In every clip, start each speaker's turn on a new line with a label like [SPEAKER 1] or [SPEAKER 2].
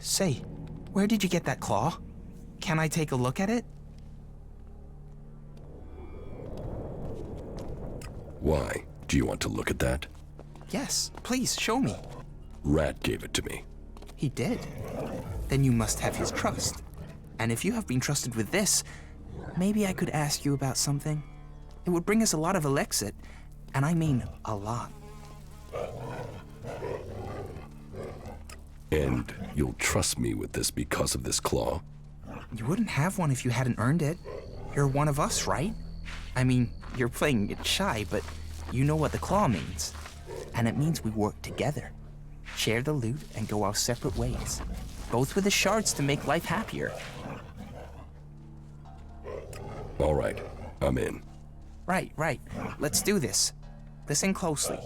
[SPEAKER 1] Say, where did you get that claw? Can I take a look at it?
[SPEAKER 2] Why? Do you want to look at that?
[SPEAKER 1] Yes, please, show me.
[SPEAKER 2] Rat gave it to me.
[SPEAKER 1] He did? Then you must have his trust. And if you have been trusted with this, maybe I could ask you about something. It would bring us a lot of Elexit, and I mean a lot.
[SPEAKER 2] And you'll trust me with this because of this claw?
[SPEAKER 1] You wouldn't have one if you hadn't earned it. You're one of us, right? I mean, you're playing it shy, but you know what the claw means. And it means we work together. Share the loot and go our separate ways. Both with the shards to make life happier.
[SPEAKER 2] All right, I'm in.
[SPEAKER 1] Right. Let's do this. Listen closely.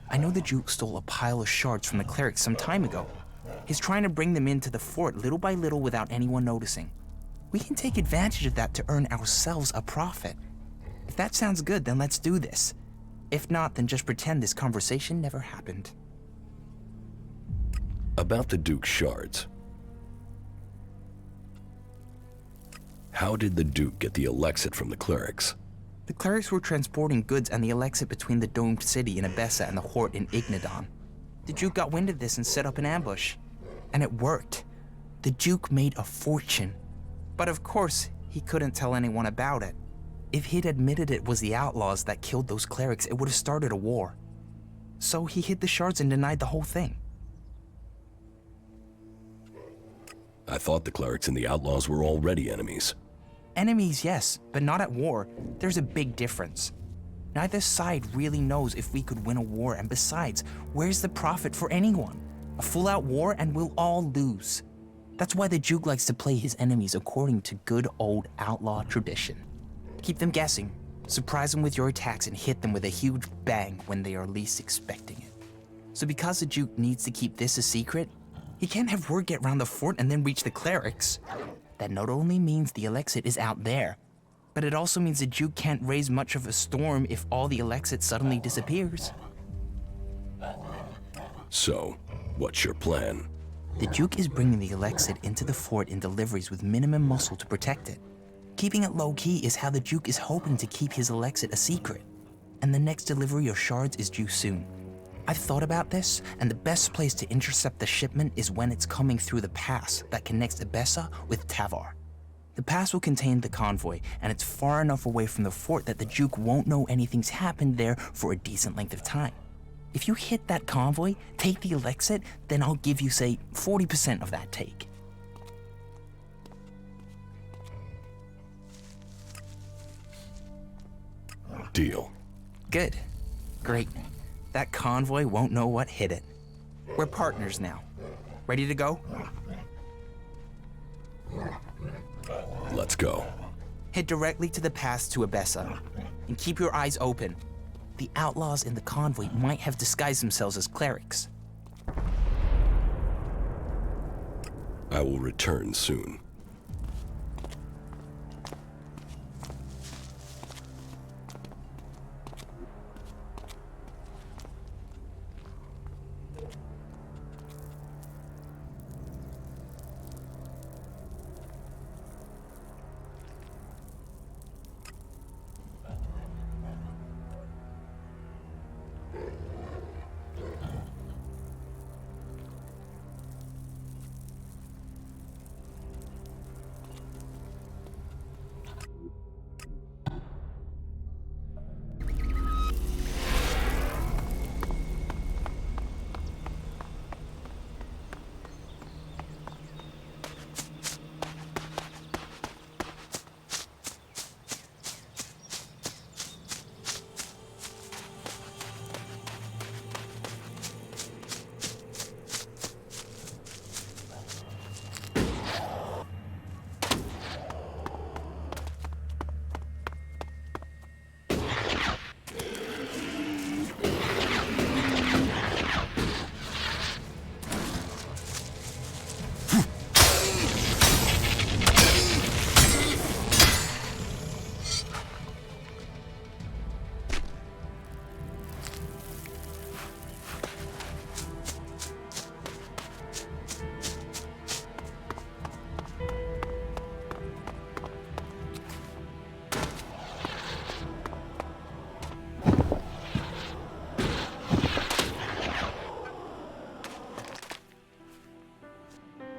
[SPEAKER 1] I know the Duke stole a pile of shards from the clerics some time ago. He's trying to bring them into the fort little by little without anyone noticing. We can take advantage of that to earn ourselves a profit. If that sounds good, then let's do this. If not, then just pretend this conversation never happened.
[SPEAKER 2] About the Duke's shards. How did the Duke get the Elexit from the clerics?
[SPEAKER 1] The clerics were transporting goods and the Elexit between the domed city in Abessa and the Hort in Ignadon. The Duke got wind of this and set up an ambush. And it worked. The Duke made a fortune. But of course, he couldn't tell anyone about it. If he'd admitted it was the outlaws that killed those clerics, it would have started a war. So he hid the shards and denied the whole thing.
[SPEAKER 2] I thought the clerics and the outlaws were already enemies.
[SPEAKER 1] Enemies, yes, but not at war. There's a big difference. Neither side really knows if we could win a war, and besides, where's the profit for anyone? A full-out war and we'll all lose. That's why the Duke likes to play his enemies according to good old outlaw tradition. Keep them guessing, surprise them with your attacks, and hit them with a huge bang when they are least expecting it. So because the Duke needs to keep this a secret, he can't have word get round the fort and then reach the clerics. That not only means the Elexit is out there, but it also means the Duke can't raise much of a storm if all the Elexit suddenly disappears.
[SPEAKER 2] So, what's your plan?
[SPEAKER 1] The Duke is bringing the Elexit into the fort in deliveries with minimum muscle to protect it. Keeping it low-key is how the Duke is hoping to keep his Elexit a secret. And the next delivery of shards is due soon. I've thought about this, and the best place to intercept the shipment is when it's coming through the pass that connects Abessa with Tavar. The pass will contain the convoy, and it's far enough away from the fort that the Duke won't know anything's happened there for a decent length of time. If you hit that convoy, take the Elexit, then I'll give you, say, 40% of that take.
[SPEAKER 2] Deal.
[SPEAKER 1] Good. Great. That convoy won't know what hit it. We're partners now. Ready to go?
[SPEAKER 2] Let's go.
[SPEAKER 1] Head directly to the pass to Abessa, and keep your eyes open. The outlaws in the convoy might have disguised themselves as clerics.
[SPEAKER 2] I will return soon.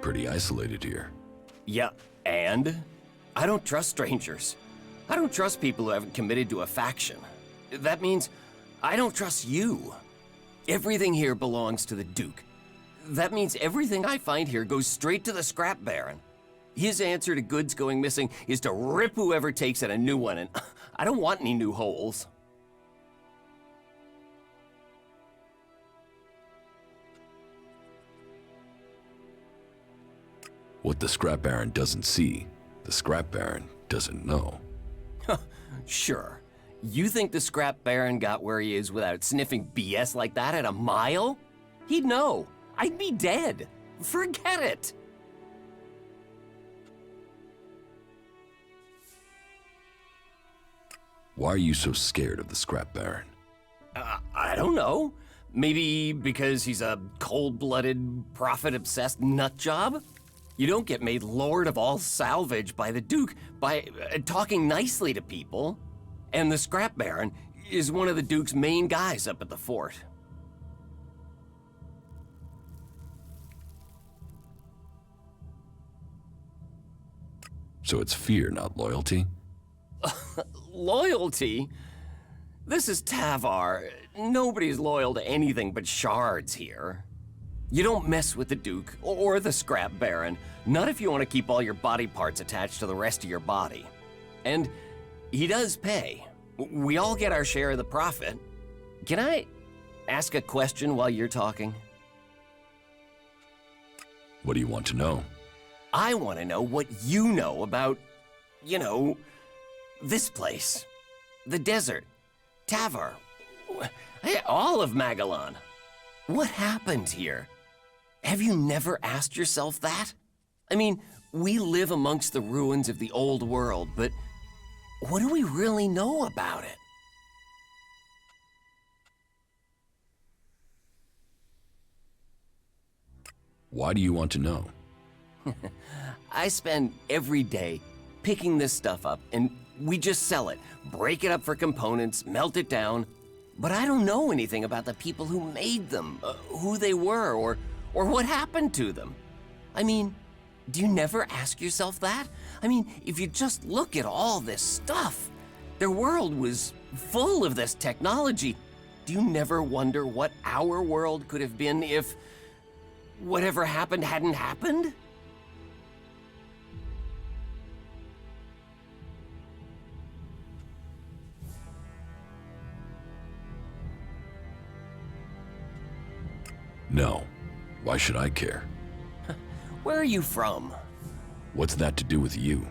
[SPEAKER 2] pretty isolated here.
[SPEAKER 3] Yeah, and? I don't trust strangers. I don't trust people who haven't committed to a faction. That means I don't trust you. Everything here belongs to the Duke. That means everything I find here goes straight to the scrap baron. His answer to goods going missing is to rip whoever takes it a new one, and I don't want any new holes.
[SPEAKER 2] What the scrap baron doesn't see, the scrap baron doesn't know.
[SPEAKER 3] Sure. You think the scrap baron got where he is without sniffing BS like that at a mile? He'd know. I'd be dead. Forget it.
[SPEAKER 2] Why are you so scared of the scrap baron?
[SPEAKER 3] I don't know. Maybe because he's a cold-blooded, profit-obsessed nutjob? You don't get made lord of all salvage by the Duke by talking nicely to people. And the scrap baron is one of the Duke's main guys up at the fort.
[SPEAKER 2] So it's fear, not loyalty?
[SPEAKER 3] Loyalty? This is Tavar. Nobody's loyal to anything but shards here. You don't mess with the Duke or the scrap baron, not if you want to keep all your body parts attached to the rest of your body. And he does pay. We all get our share of the profit. Can I ask a question while you're talking?
[SPEAKER 2] What do you want to know?
[SPEAKER 3] I want to know what you know about, you know, this place. The desert. Tavar. All of Magalon. What happened here? Have you never asked yourself that? I mean, we live amongst the ruins of the old world, but what do we really know about it?
[SPEAKER 2] Why do you want to know?
[SPEAKER 3] I spend every day picking this stuff up, and we just sell it, break it up for components, melt it down. But I don't know anything about the people who made them, who they were, or what happened to them. I mean, do you never ask yourself that? I mean, if you just look at all this stuff, their world was full of this technology. Do you never wonder what our world could have been if whatever happened hadn't happened?
[SPEAKER 2] No. Why should I care?
[SPEAKER 3] Where are you from?
[SPEAKER 2] What's that to do with you?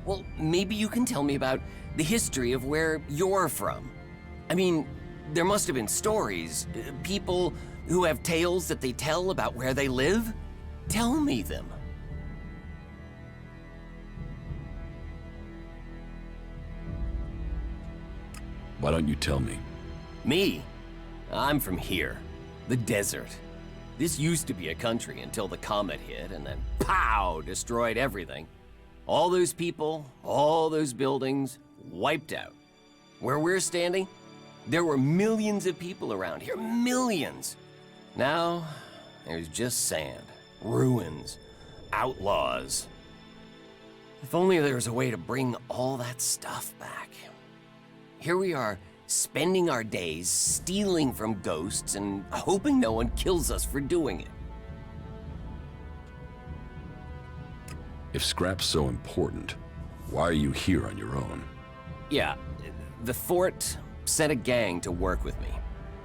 [SPEAKER 3] Well, maybe you can tell me about the history of where you're from. I mean, there must have been stories, people who have tales that they tell about where they live. Tell me them.
[SPEAKER 2] Why don't you tell me?
[SPEAKER 3] Me? I'm from here, the desert. This used to be a country until the comet hit and then pow, destroyed everything. All those people, all those buildings, wiped out. Where we're standing, there were millions of people around here, millions. Now, there's just sand, ruins, outlaws. If only there was a way to bring all that stuff back. Here we are, spending our days stealing from ghosts and hoping no one kills us for doing it.
[SPEAKER 2] If scrap's so important, why are you here on your own?
[SPEAKER 3] Yeah, the fort sent a gang to work with me,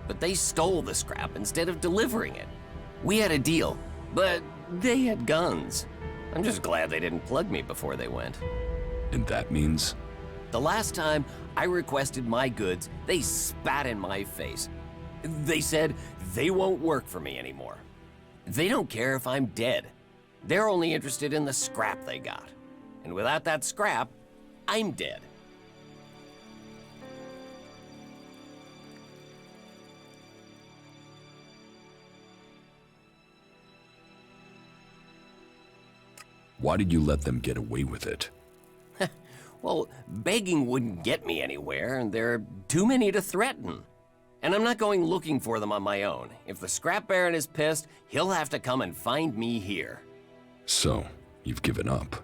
[SPEAKER 3] but they stole the scrap instead of delivering it. We had a deal, but they had guns. I'm just glad they didn't plug me before they went.
[SPEAKER 2] And that means?
[SPEAKER 3] The last time I requested my goods, they spat in my face. They said they won't work for me anymore. They don't care if I'm dead. They're only interested in the scrap they got. And without that scrap, I'm dead.
[SPEAKER 2] Why did you let them get away with it?
[SPEAKER 3] Well, begging wouldn't get me anywhere, and there are too many to threaten. And I'm not going looking for them on my own. If the scrap baron is pissed, he'll have to come and find me here.
[SPEAKER 2] So, you've given up.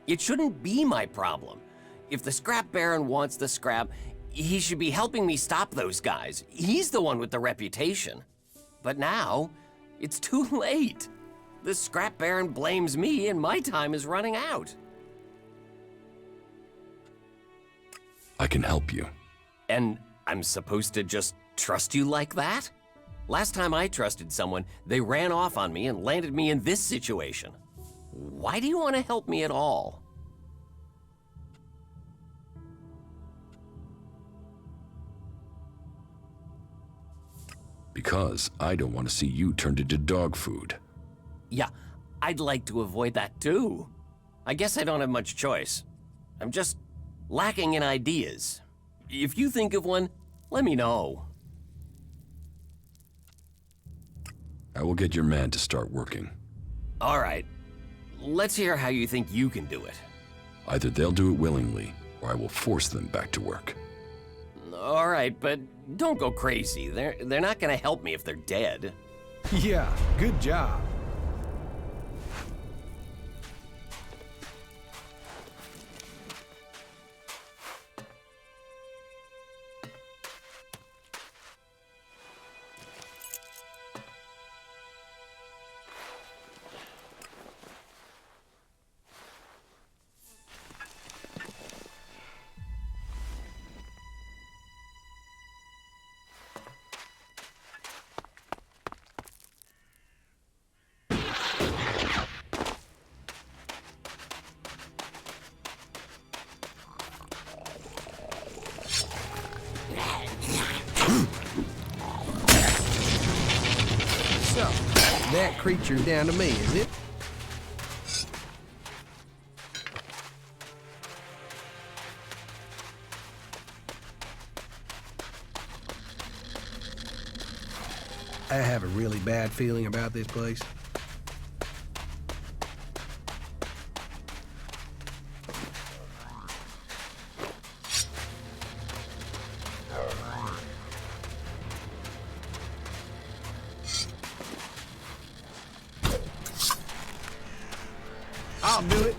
[SPEAKER 3] It shouldn't be my problem. If the scrap baron wants the scrap, he should be helping me stop those guys. He's the one with the reputation. But now, it's too late. The scrap baron blames me and my time is running out.
[SPEAKER 2] I can help you.
[SPEAKER 3] And I'm supposed to just trust you like that? Last time I trusted someone, they ran off on me and landed me in this situation. Why do you want to help me at all?
[SPEAKER 2] Because I don't want to see you turned into dog food.
[SPEAKER 3] Yeah, I'd like to avoid that too. I guess I don't have much choice. I'm just lacking in ideas. If you think of one, let me know.
[SPEAKER 2] I will get your man to start working.
[SPEAKER 3] All right, let's hear how you think you can do it.
[SPEAKER 2] Either they'll do it willingly, or I will force them back to work.
[SPEAKER 3] All right, but don't go crazy. They're not gonna help me if they're dead.
[SPEAKER 4] Yeah, good job. So, that creature's down to me, is it? I have a really bad feeling about this place. I'll do it.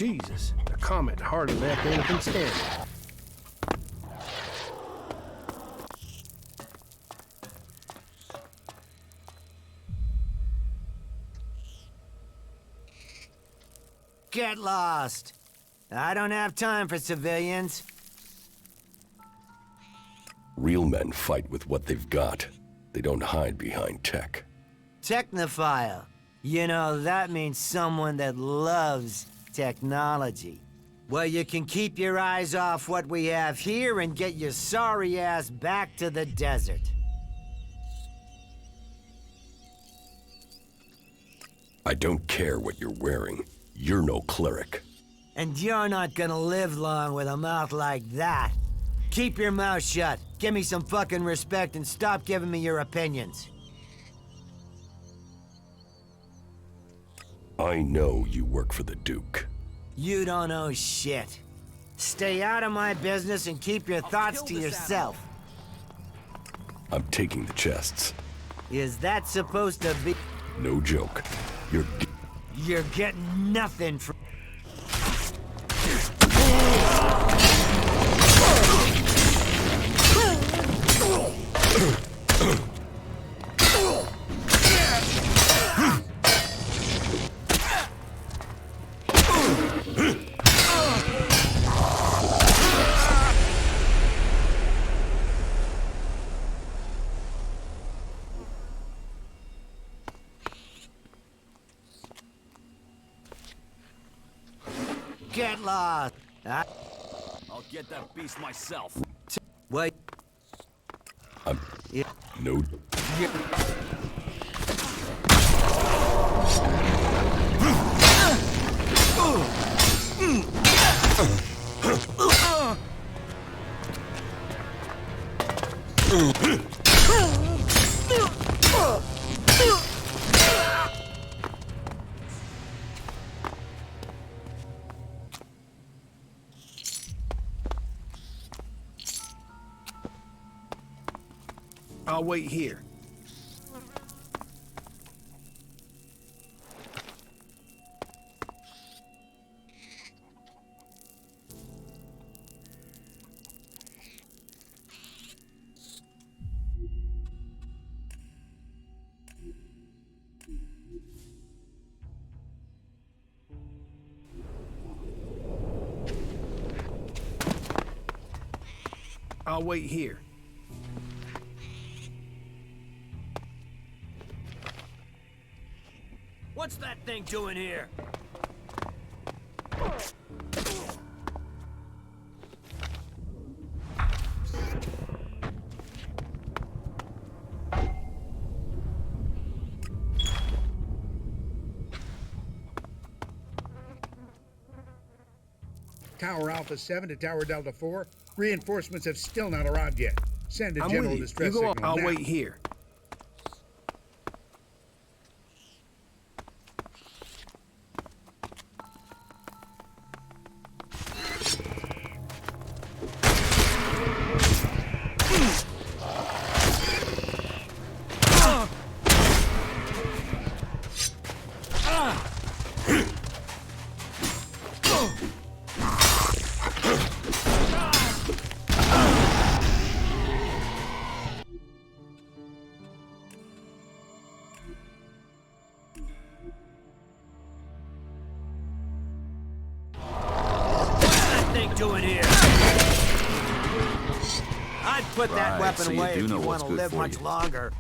[SPEAKER 4] Jesus, the comet hardly left anything standing.
[SPEAKER 5] Get lost. I don't have time for civilians.
[SPEAKER 2] Real men fight with what they've got. They don't hide behind tech.
[SPEAKER 5] Technophile. You know, that means someone that loves technology. Well, you can keep your eyes off what we have here and get your sorry ass back to the desert.
[SPEAKER 2] I don't care what you're wearing. You're no cleric.
[SPEAKER 5] And you're not gonna live long with a mouth like that. Keep your mouth shut. Give me some fucking respect and stop giving me your opinions.
[SPEAKER 2] I know you work for the Duke.
[SPEAKER 5] You don't know shit. Stay out of my business and keep your thoughts to yourself.
[SPEAKER 2] I'm taking the chests.
[SPEAKER 5] Is that supposed to be...
[SPEAKER 2] No joke. You're...
[SPEAKER 5] You're getting nothing from... Get lost.
[SPEAKER 3] I'll get that beast myself.
[SPEAKER 5] Wait. Yeah.
[SPEAKER 2] No...
[SPEAKER 4] I'll wait here. I'll wait here.
[SPEAKER 5] What's that thing doing here?
[SPEAKER 6] Tower Alpha 7 to Tower Delta 4. Reinforcements have still not arrived yet. Send a
[SPEAKER 4] I'm
[SPEAKER 6] general
[SPEAKER 4] with you.
[SPEAKER 6] distress
[SPEAKER 4] You go on.
[SPEAKER 6] signal
[SPEAKER 4] I'll
[SPEAKER 6] now.
[SPEAKER 4] wait here.
[SPEAKER 5] Doing here? I'd put that
[SPEAKER 7] Right,
[SPEAKER 5] weapon
[SPEAKER 7] so you
[SPEAKER 5] away
[SPEAKER 7] do
[SPEAKER 5] if
[SPEAKER 7] know
[SPEAKER 5] you
[SPEAKER 7] what's
[SPEAKER 5] want to
[SPEAKER 7] good
[SPEAKER 5] live
[SPEAKER 7] for
[SPEAKER 5] much
[SPEAKER 7] you.
[SPEAKER 5] longer.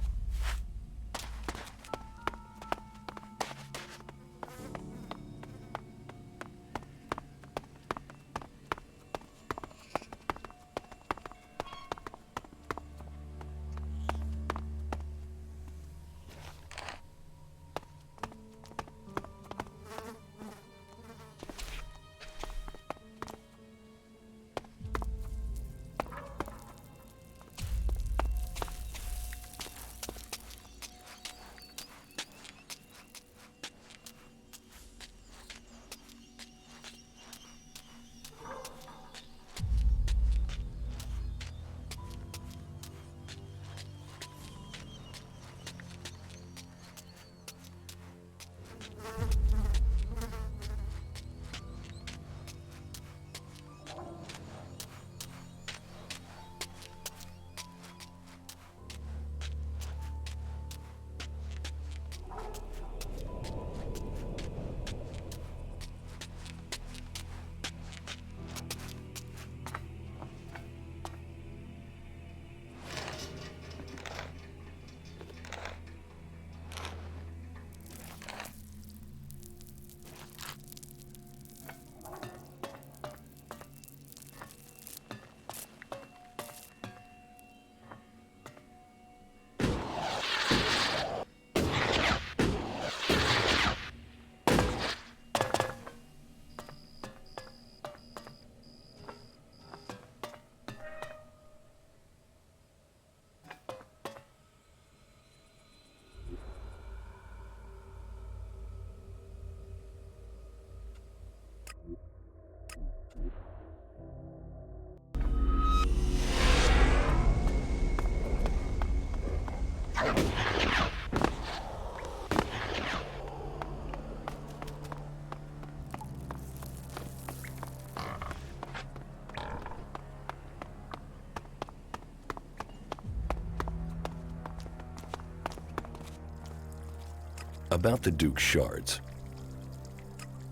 [SPEAKER 2] About the Duke's shards.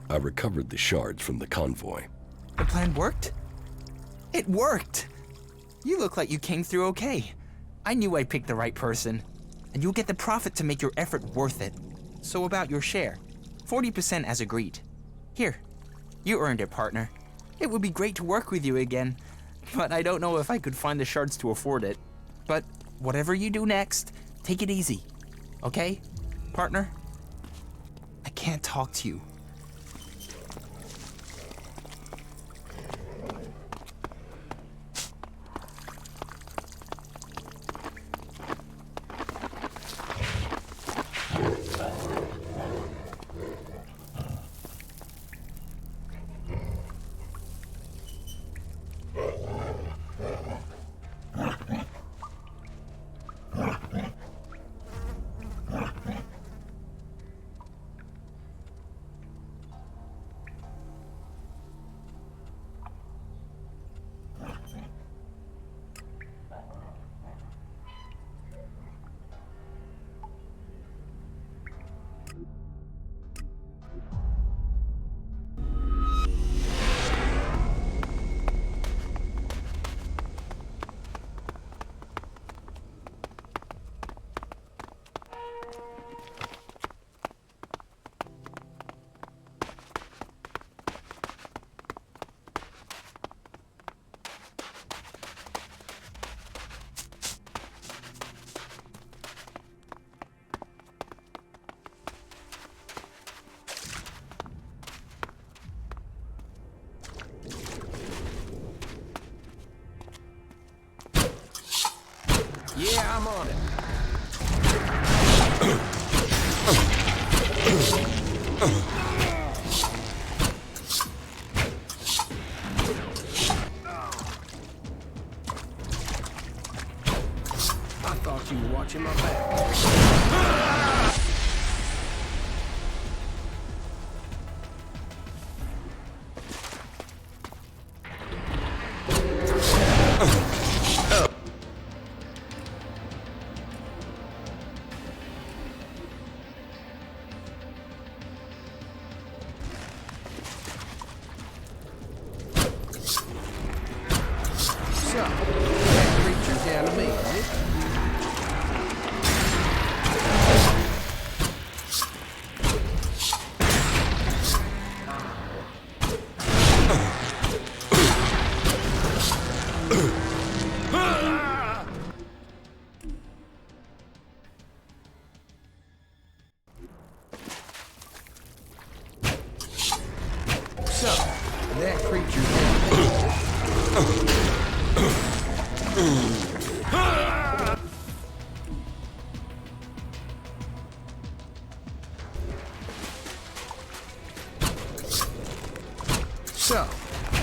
[SPEAKER 2] I recovered the shards from the convoy.
[SPEAKER 1] The plan worked? It worked! You look like you came through okay. I knew I picked the right person. And you'll get the profit to make your effort worth it. So about your share. 40% as agreed. Here, you earned it, partner. It would be great to work with you again, but I don't know if I could find the shards to afford it. But whatever you do next, take it easy. Okay, partner? I can't talk to you.
[SPEAKER 4] Yeah, I'm on it. I thought you were watching my back. So, that creature's down to me, is it? So, that creature's down to me. So,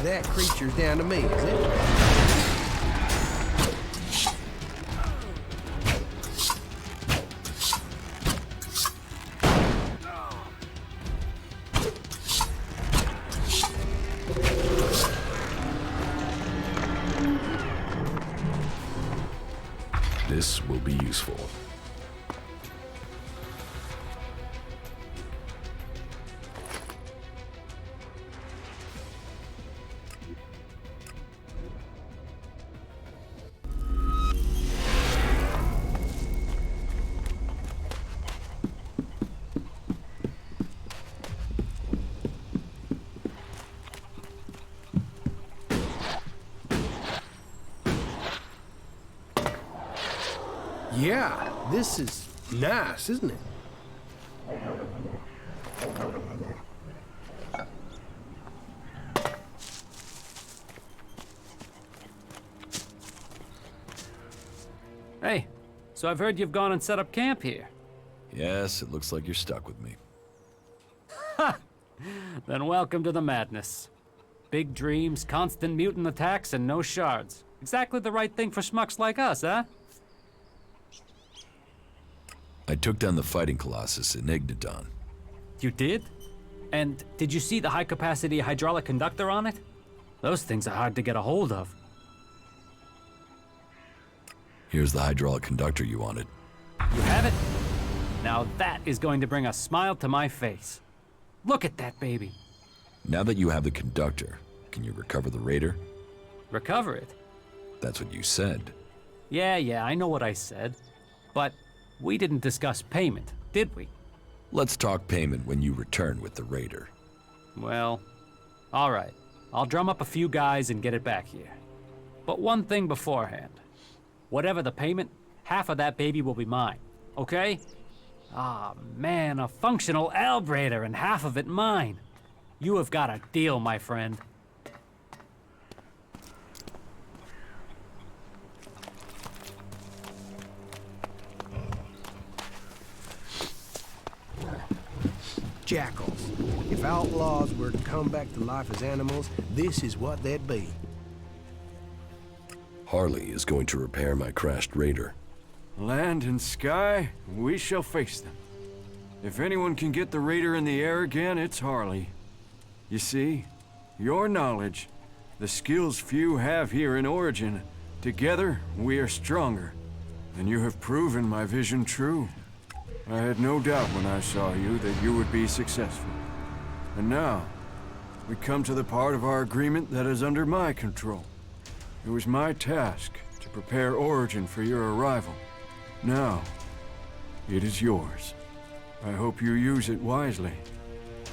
[SPEAKER 4] that creature's down to me, is it?
[SPEAKER 2] This will be useful.
[SPEAKER 4] Yeah, this is nice, isn't it?
[SPEAKER 7] Hey, so I've heard you've gone and set up camp here.
[SPEAKER 2] Yes, it looks like you're stuck with me.
[SPEAKER 7] Then welcome to the madness. Big dreams, constant mutant attacks, and no shards. Exactly the right thing for schmucks like us, huh?
[SPEAKER 2] I took down the fighting colossus in Igniton.
[SPEAKER 7] You did? And did you see the high-capacity hydraulic conductor on it? Those things are hard to get a hold of.
[SPEAKER 2] Here's the hydraulic conductor you wanted.
[SPEAKER 7] You have it? Now that is going to bring a smile to my face. Look at that baby.
[SPEAKER 2] Now that you have the conductor, can you recover the raider?
[SPEAKER 7] Recover it?
[SPEAKER 2] That's what you said.
[SPEAKER 7] Yeah, I know what I said. But we didn't discuss payment, did we?
[SPEAKER 2] Let's talk payment when you return with the raider.
[SPEAKER 7] Well, all right. I'll drum up a few guys and get it back here. But one thing beforehand. Whatever the payment, half of that baby will be mine, okay? Ah, man, a functional Albrader and half of it mine. You have got a deal, my friend.
[SPEAKER 4] Jackals. If outlaws were to come back to life as animals, this is what they'd be.
[SPEAKER 2] Harley is going to repair my crashed raider.
[SPEAKER 8] Land and sky, we shall face them. If anyone can get the raider in the air again, it's Harley. You see, your knowledge, the skills few have here in Origin, together we are stronger. And you have proven my vision true. I had no doubt when I saw you that you would be successful. And now, we come to the part of our agreement that is under my control. It was my task to prepare Origin for your arrival. Now, it is yours. I hope you use it wisely.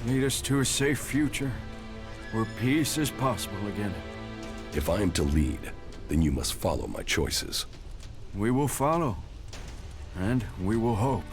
[SPEAKER 8] Lead us to a safe future, where peace is possible again.
[SPEAKER 2] If I am to lead, then you must follow my choices.
[SPEAKER 8] We will follow, and we will hope.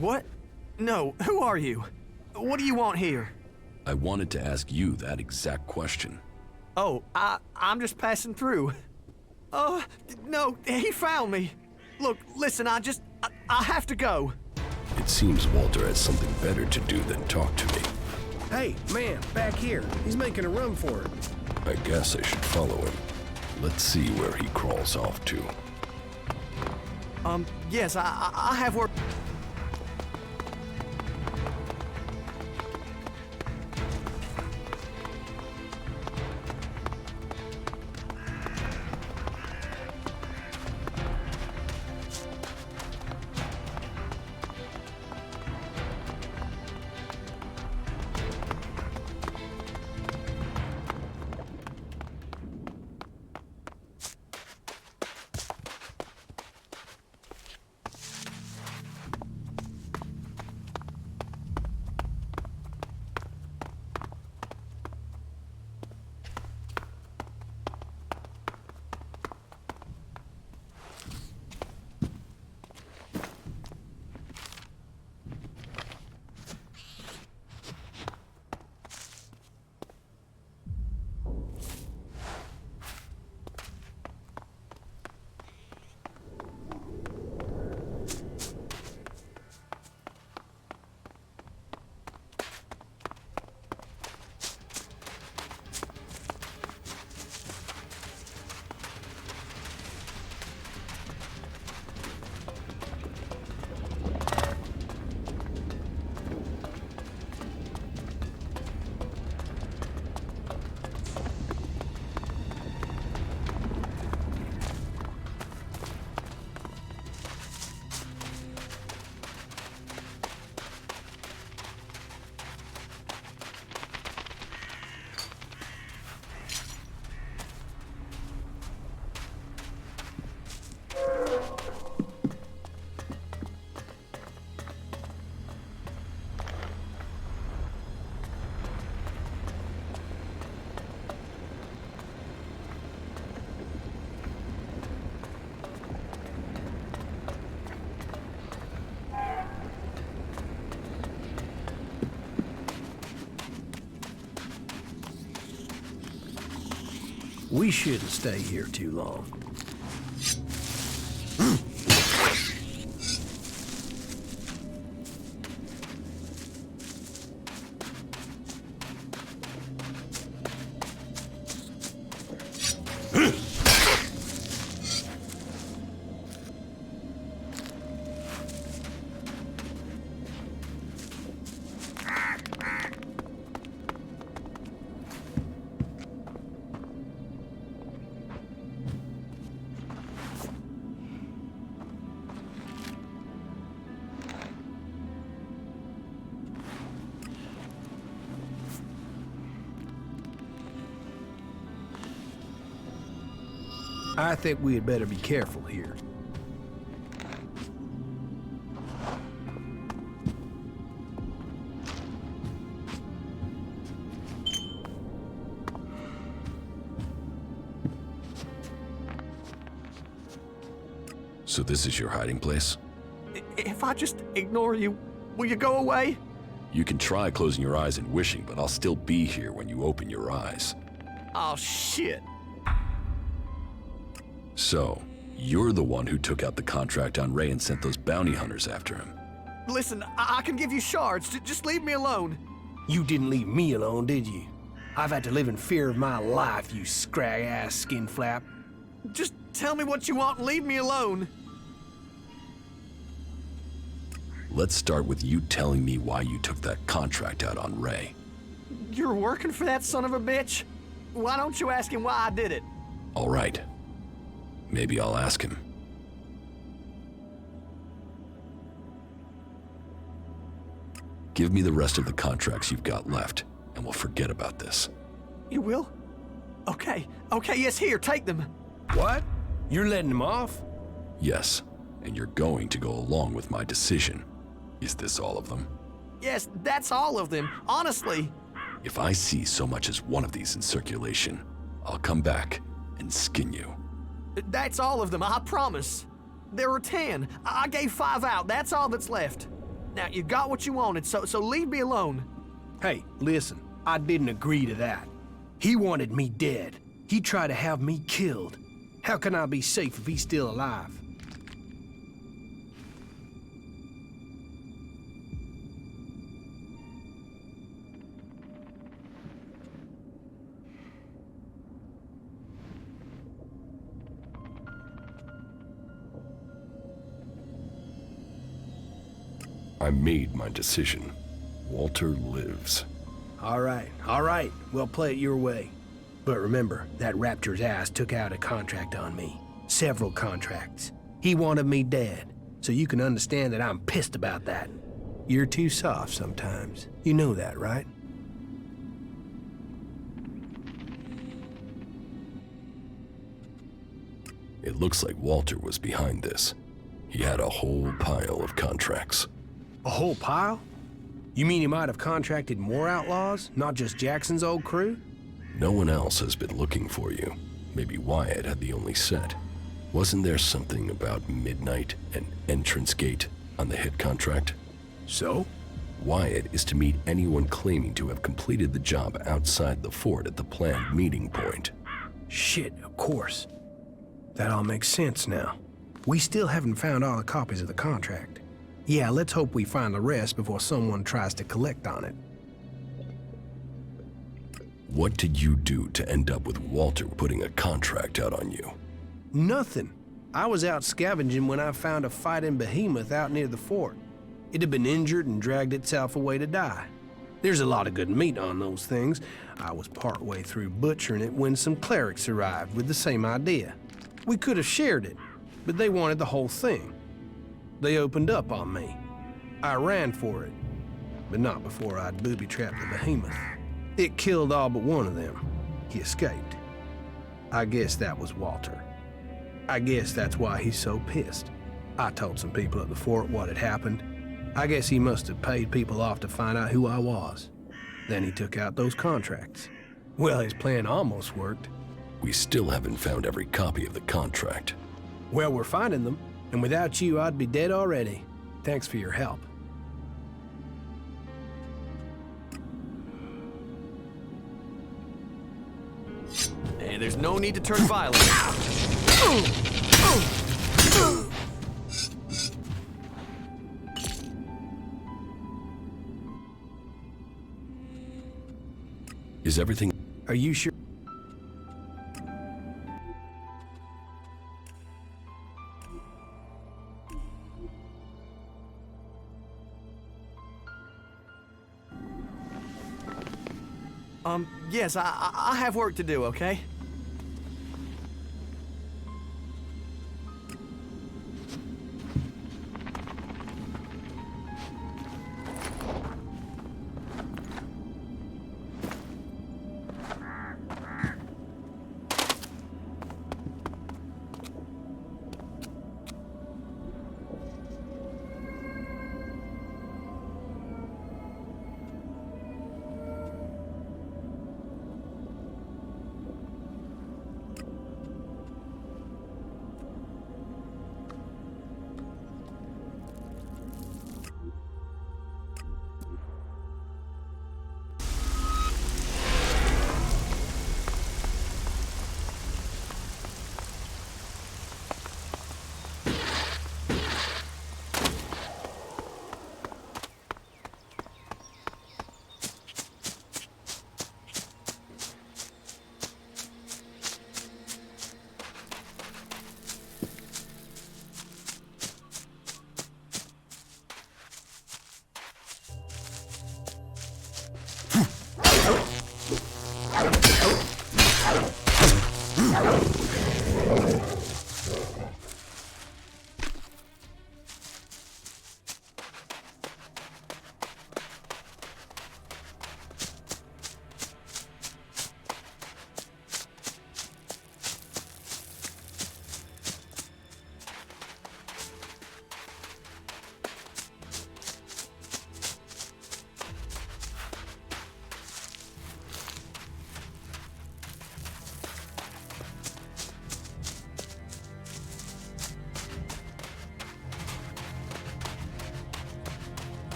[SPEAKER 9] What? No, who are you? What do you want here?
[SPEAKER 2] I wanted to ask you that exact question.
[SPEAKER 9] Oh, I'm just passing through. Oh, no, he found me. Look, listen, I have to go.
[SPEAKER 2] It seems Walter has something better to do than talk to me.
[SPEAKER 4] Hey, man, back here. He's making a run for it.
[SPEAKER 2] I guess I should follow him. Let's see where he crawls off to.
[SPEAKER 9] Yes, I have work.
[SPEAKER 4] We shouldn't stay here too long. I think we had better be careful here.
[SPEAKER 2] So this is your hiding place?
[SPEAKER 9] If I just ignore you, will you go away?
[SPEAKER 2] You can try closing your eyes and wishing, but I'll still be here when you open your eyes.
[SPEAKER 9] Oh, shit.
[SPEAKER 2] So, you're the one who took out the contract on Ray and sent those bounty hunters after him.
[SPEAKER 9] Listen, I can give you shards. Just leave me alone.
[SPEAKER 4] You didn't leave me alone, did you? I've had to live in fear of my life, you scrag-ass skin flap.
[SPEAKER 9] Just tell me what you want and leave me alone.
[SPEAKER 2] Let's start with you telling me why you took that contract out on Ray.
[SPEAKER 9] You're working for that son of a bitch? Why don't you ask him why I did it?
[SPEAKER 2] All right. Maybe I'll ask him. Give me the rest of the contracts you've got left, and we'll forget about this.
[SPEAKER 9] You will? Okay, yes, here, take them.
[SPEAKER 4] What? You're letting him off?
[SPEAKER 2] Yes, and you're going to go along with my decision. Is this all of them?
[SPEAKER 9] Yes, that's all of them, honestly.
[SPEAKER 2] If I see so much as one of these in circulation, I'll come back and skin you.
[SPEAKER 9] That's all of them, I promise. There were 10. I gave 5 out, that's all that's left. Now, you got what you wanted, so leave me alone.
[SPEAKER 4] Hey, listen, I didn't agree to that. He wanted me dead. He tried to have me killed. How can I be safe if he's still alive?
[SPEAKER 2] I made my decision. Walter lives.
[SPEAKER 4] All right. We'll play it your way. But remember, that Rapture's ass took out a contract on me. Several contracts. He wanted me dead, so you can understand that I'm pissed about that. You're too soft sometimes. You know that, right?
[SPEAKER 2] It looks like Walter was behind this. He had a whole pile of contracts.
[SPEAKER 4] A whole pile? You mean he might have contracted more outlaws, not just Jackson's old crew?
[SPEAKER 2] No one else has been looking for you. Maybe Wyatt had the only set. Wasn't there something about midnight and entrance gate on the hit contract?
[SPEAKER 4] So?
[SPEAKER 2] Wyatt is to meet anyone claiming to have completed the job outside the fort at the planned meeting point.
[SPEAKER 4] Shit, of course. That all makes sense now. We still haven't found all the copies of the contract. Yeah, let's hope we find the rest before someone tries to collect on it.
[SPEAKER 2] What did you do to end up with Walter putting a contract out on you?
[SPEAKER 4] Nothing. I was out scavenging when I found a fighting behemoth out near the fort. It had been injured and dragged itself away to die. There's a lot of good meat on those things. I was partway through butchering it when some clerics arrived with the same idea. We could have shared it, but they wanted the whole thing. They opened up on me. I ran for it, but not before I'd booby-trapped the behemoth. It killed all but one of them. He escaped. I guess that was Walter. I guess that's why he's so pissed. I told some people at the fort what had happened. I guess he must have paid people off to find out who I was. Then he took out those contracts. Well, his plan almost worked.
[SPEAKER 2] We still haven't found every copy of the contract.
[SPEAKER 4] Well, we're finding them, and without you, I'd be dead already. Thanks for your help.
[SPEAKER 9] Hey, there's no need to turn violent.
[SPEAKER 2] Is everything...
[SPEAKER 4] Are you sure?
[SPEAKER 9] Yes, I have work to do, okay?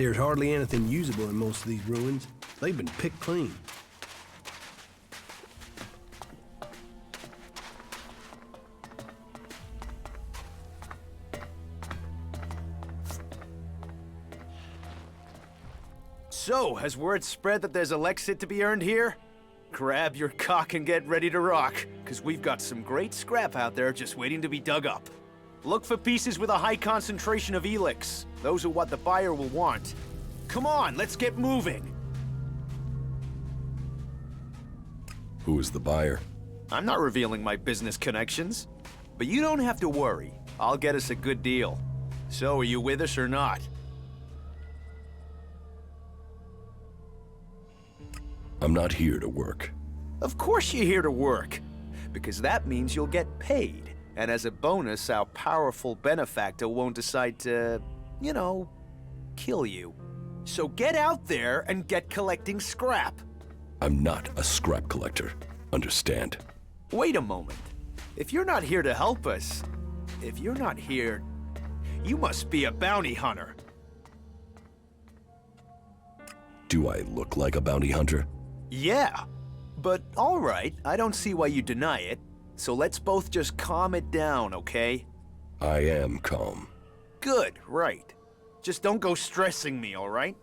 [SPEAKER 4] There's hardly anything usable in most of these ruins. They've been picked clean.
[SPEAKER 9] So, has word spread that there's Elex to be earned here? Grab your cock and get ready to rock, because we've got some great scrap out there just waiting to be dug up. Look for pieces with a high concentration of Elex. Those are what the buyer will want. Come on, let's get moving.
[SPEAKER 2] Who is the buyer?
[SPEAKER 9] I'm not revealing my business connections. But you don't have to worry. I'll get us a good deal. So, are you with us or not?
[SPEAKER 2] I'm not here to work.
[SPEAKER 9] Of course you're here to work. Because that means you'll get paid. And as a bonus, our powerful benefactor won't decide to, you know, kill you. So get out there and get collecting scrap.
[SPEAKER 2] I'm not a scrap collector. Understand?
[SPEAKER 9] Wait a moment. If you're not here to help us, if you're not here, you must be a bounty hunter.
[SPEAKER 2] Do I look like a bounty hunter?
[SPEAKER 9] Yeah. But all right, I don't see why you deny it. So let's both just calm it down, okay?
[SPEAKER 2] I am calm.
[SPEAKER 9] Good, right. Just don't go stressing me, all right?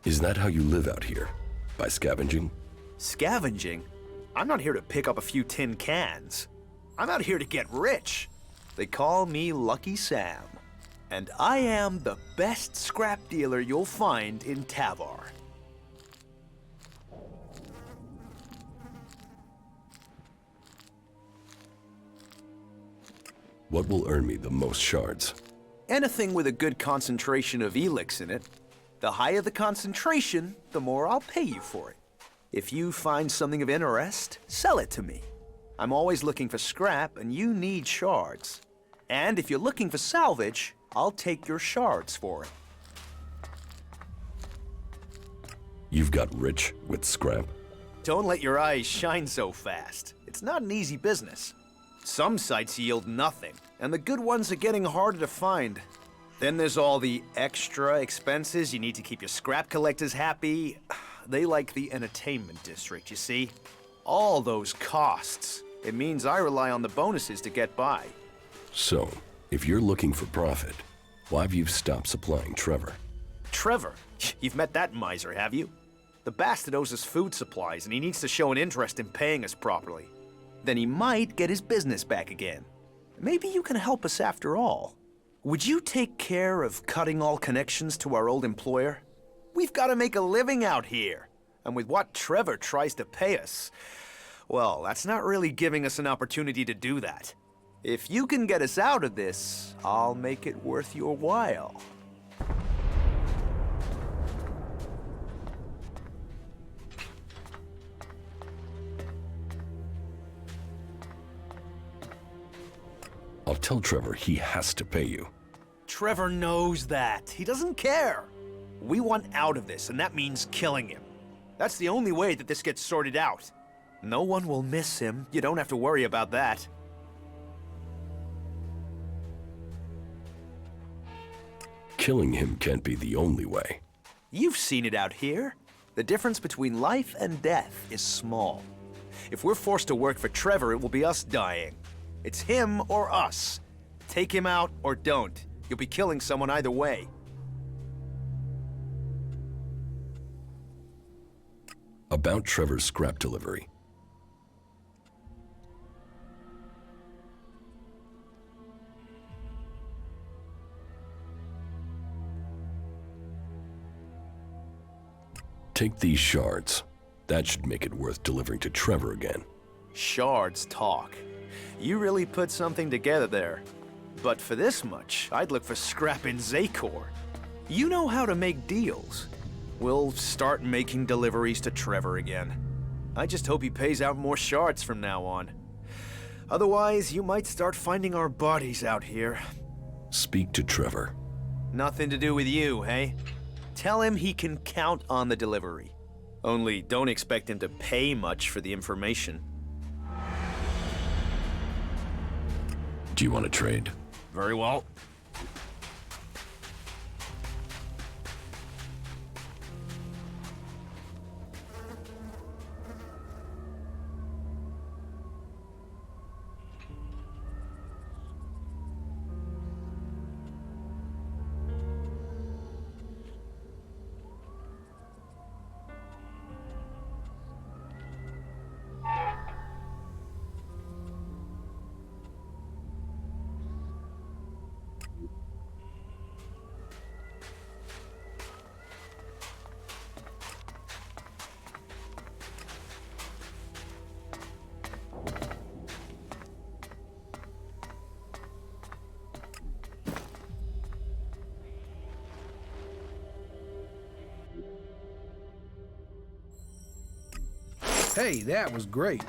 [SPEAKER 2] Is that how you live out here? By scavenging?
[SPEAKER 9] Scavenging? I'm not here to pick up a few tin cans. I'm out here to get rich. They call me Lucky Sam. And I am the best scrap dealer you'll find in Tavar.
[SPEAKER 2] What will earn me the most shards?
[SPEAKER 9] Anything with a good concentration of Elex in it. The higher the concentration, the more I'll pay you for it. If you find something of interest, sell it to me. I'm always looking for scrap, and you need shards. And if you're looking for salvage, I'll take your shards for it.
[SPEAKER 2] You've got rich with scrap?
[SPEAKER 9] Don't let your eyes shine so fast. It's not an easy business. Some sites yield nothing, and the good ones are getting harder to find. Then there's all the extra expenses. You need to keep your scrap collectors happy. They like the entertainment district, you see? All those costs. It means I rely on the bonuses to get by.
[SPEAKER 2] So, if you're looking for profit, why have you stopped supplying Trevor?
[SPEAKER 9] Trevor? You've met that miser, have you? The bastard owes us food supplies, and he needs to show an interest in paying us properly. Then he might get his business back again. Maybe you can help us after all. Would you take care of cutting all connections to our old employer? We've got to make a living out here. And with what Trevor tries to pay us, well, that's not really giving us an opportunity to do that. If you can get us out of this, I'll make it worth your while.
[SPEAKER 2] I'll tell Trevor he has to pay you.
[SPEAKER 9] Trevor knows that. He doesn't care. We want out of this, and that means killing him. That's the only way that this gets sorted out. No one will miss him. You don't have to worry about that.
[SPEAKER 2] Killing him can't be the only way.
[SPEAKER 9] You've seen it out here. The difference between life and death is small. If we're forced to work for Trevor, it will be us dying. It's him or us. Take him out or don't. You'll be killing someone either way.
[SPEAKER 2] About Trevor's scrap delivery. Take these shards. That should make it worth delivering to Trevor again.
[SPEAKER 9] Shards talk. You really put something together there. But for this much, I'd look for scrap in Zakor. You know how to make deals. We'll start making deliveries to Trevor again. I just hope he pays out more shards from now on. Otherwise, you might start finding our bodies out here.
[SPEAKER 2] Speak to Trevor.
[SPEAKER 9] Nothing to do with you, hey? Tell him he can count on the delivery. Only don't expect him to pay much for the information.
[SPEAKER 2] Do you want to trade?
[SPEAKER 9] Very well.
[SPEAKER 4] Hey, that was great.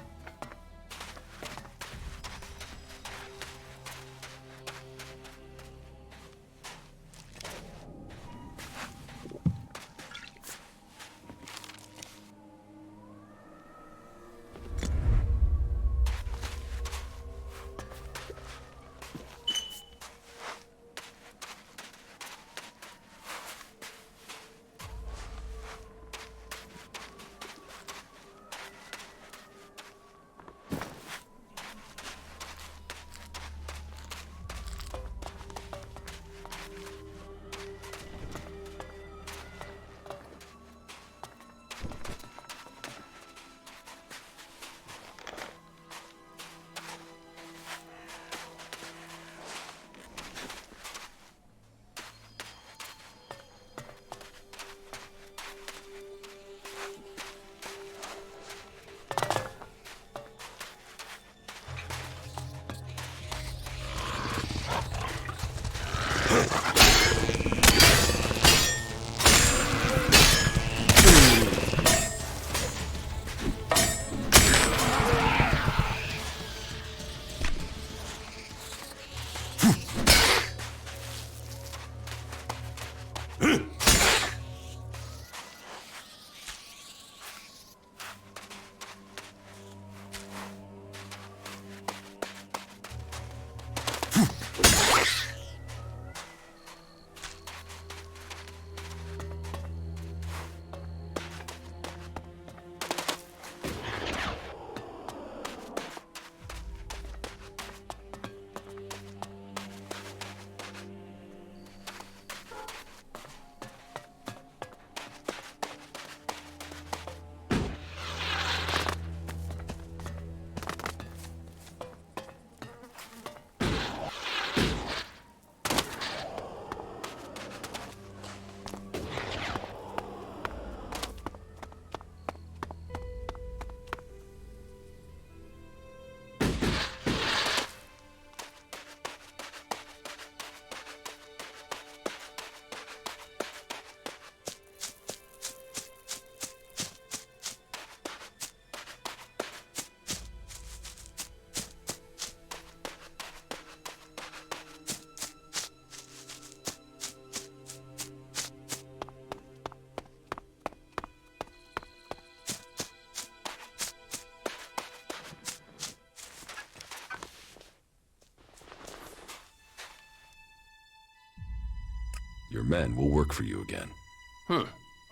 [SPEAKER 2] Your men will work for you again.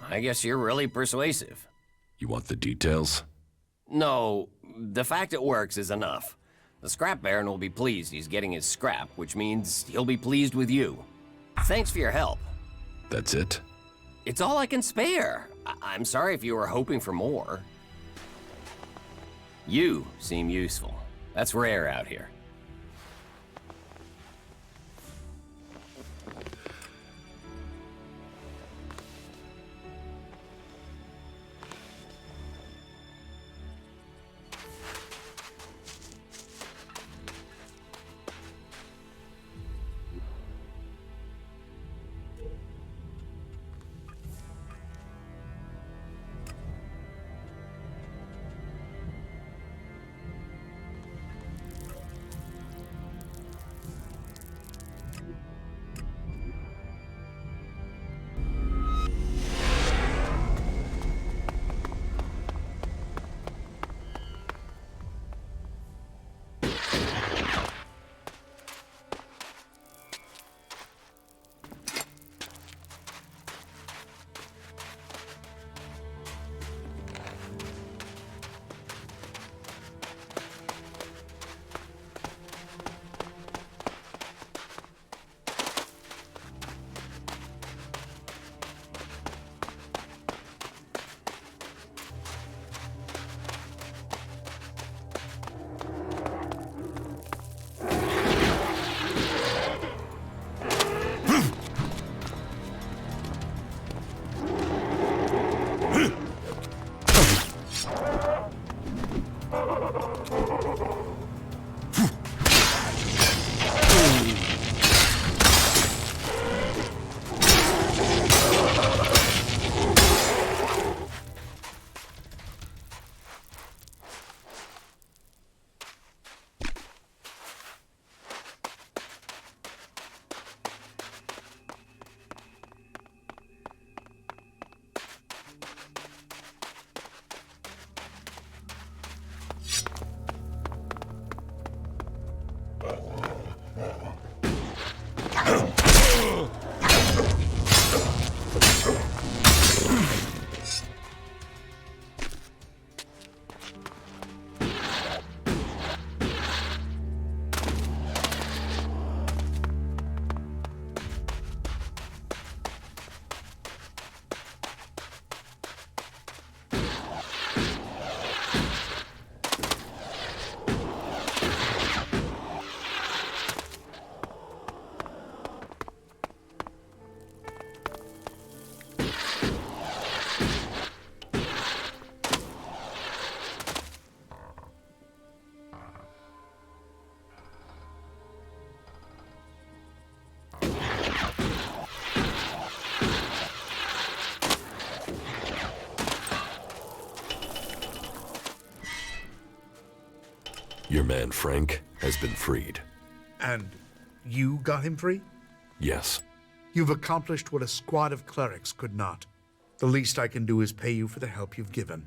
[SPEAKER 3] I guess you're really persuasive.
[SPEAKER 2] You want the details?
[SPEAKER 3] No, the fact it works is enough. The scrap baron will be pleased he's getting his scrap, which means he'll be pleased with you. Thanks for your help.
[SPEAKER 2] That's it?
[SPEAKER 3] It's all I can spare. I'm sorry if you were hoping for more. You seem useful. That's rare out here.
[SPEAKER 2] Your man Frank has been freed.
[SPEAKER 6] And you got him free?
[SPEAKER 2] Yes.
[SPEAKER 6] You've accomplished what a squad of clerics could not. The least I can do is pay you for the help you've given.